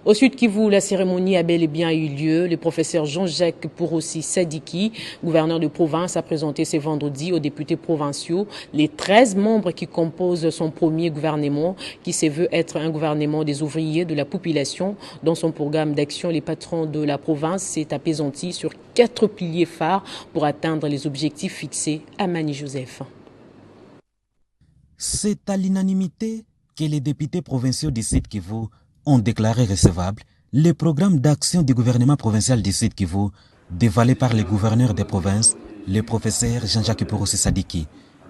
Au Sud Kivu, la cérémonie a bel et bien eu lieu. Le professeur Jean-Jacques Pourossi Sadiki, gouverneur de province, a présenté ce vendredi aux députés provinciaux les 13 membres qui composent son premier gouvernement, qui se veut être un gouvernement des ouvriers de la population. Dans son programme d'action, les patrons de la province s'est apaisanti sur 4 piliers phares pour atteindre les objectifs fixés. Amani Joseph. C'est à l'unanimité que les députés provinciaux du Sud Kivu ont déclaré recevable les programmes d'action du gouvernement provincial du Sud Kivu dévoilés par le gouverneur des provinces, le professeur Jean-Jacques Pourossi Sadiki.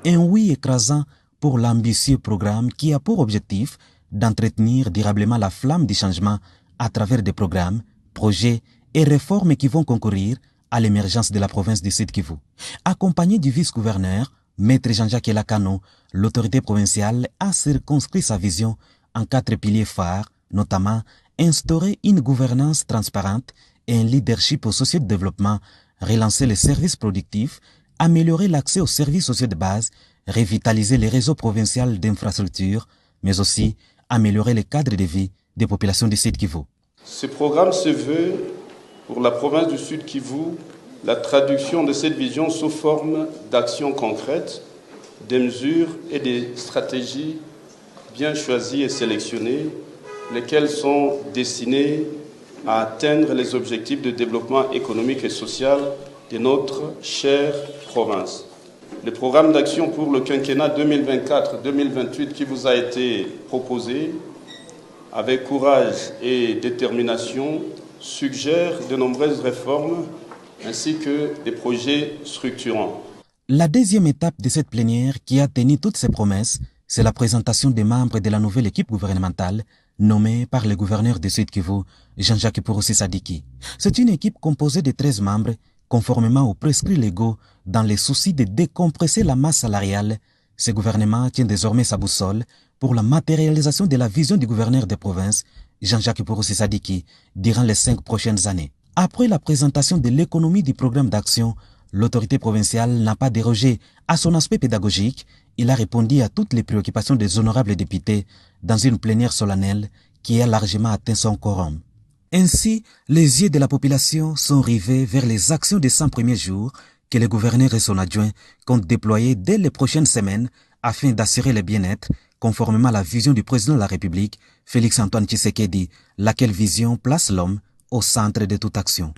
Un oui écrasant pour l'ambitieux programme qui a pour objectif d'entretenir durablement la flamme du changement à travers des programmes, projets et réformes qui vont concourir à l'émergence de la province du Sud Kivu. Accompagné du vice-gouverneur, Maître Jean-Jacques Elakano, l'autorité provinciale a circonscrit sa vision en 4 piliers phares, notamment instaurer une gouvernance transparente et un leadership au socio-développement, relancer les services productifs, améliorer l'accès aux services sociaux de base, revitaliser les réseaux provinciaux d'infrastructures, mais aussi améliorer le cadre de vie des populations du Sud Kivu. Ce programme se veut, pour la province du Sud Kivu, la traduction de cette vision sous forme d'actions concrètes, des mesures et des stratégies bien choisies et sélectionnées, lesquelles sont destinées à atteindre les objectifs de développement économique et social de notre chère province. Le programme d'action pour le quinquennat 2024-2028 qui vous a été proposé, avec courage et détermination, suggère de nombreuses réformes ainsi que des projets structurants. La deuxième étape de cette plénière qui a tenu toutes ses promesses, c'est la présentation des membres de la nouvelle équipe gouvernementale nommée par le gouverneur du Sud Kivu, Jean-Jacques Pourossi Sadiki. C'est une équipe composée de 13 membres, conformément aux prescrits légaux, dans le souci de décompresser la masse salariale. Ce gouvernement tient désormais sa boussole pour la matérialisation de la vision du gouverneur des provinces, Jean-Jacques Pourossi Sadiki, durant les 5 prochaines années. Après la présentation de l'économie du programme d'action, l'autorité provinciale n'a pas dérogé à son aspect pédagogique. Il a répondu à toutes les préoccupations des honorables députés dans une plénière solennelle qui a largement atteint son quorum. Ainsi, les yeux de la population sont rivés vers les actions des 100 premiers jours que le gouverneur et son adjoint comptent déployer dès les prochaines semaines afin d'assurer le bien-être, conformément à la vision du président de la République, Félix Antoine Tshisekedi, laquelle vision place l'homme au centre de toute action.